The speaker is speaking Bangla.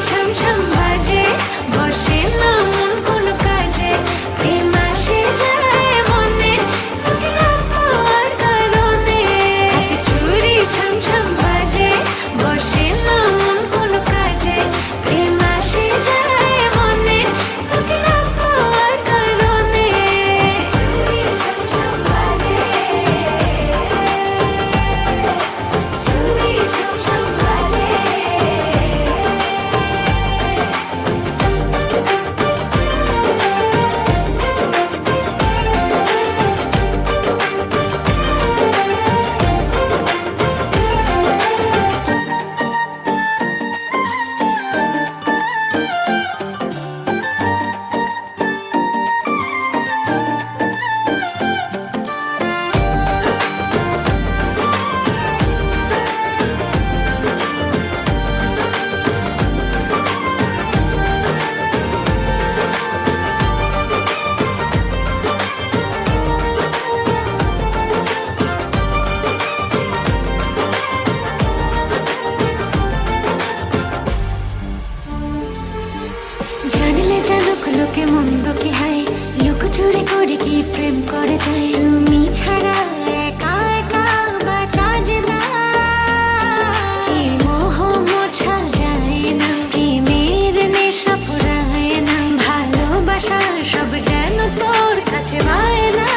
ছমছম বাজে, বসে না মন কোনো কাজে, প্রেম আসে যায় মনে তোকে না পাওয়ার কারণে। হাতে চুড়ি ছমছম বাজে, বসে না মন কোনো কাজে, প্রেম আসে যায় মনে তোকে না পাওয়ার কারণে। চুড়ি ছমছম বাজে, চুড়ি ছমছম বাজে। জানলে জানুক লোকে মন্দ কি হায়, লোক চুরি করে কি প্রেম করে যায়, তুমি ছাড়া একা একা বাঁচা যে না। এই মোহ মোছা যায় না, প্রেমের নেশা ফুরায় না, ভালোবাসা সব যেন তোর কাছে বায় না।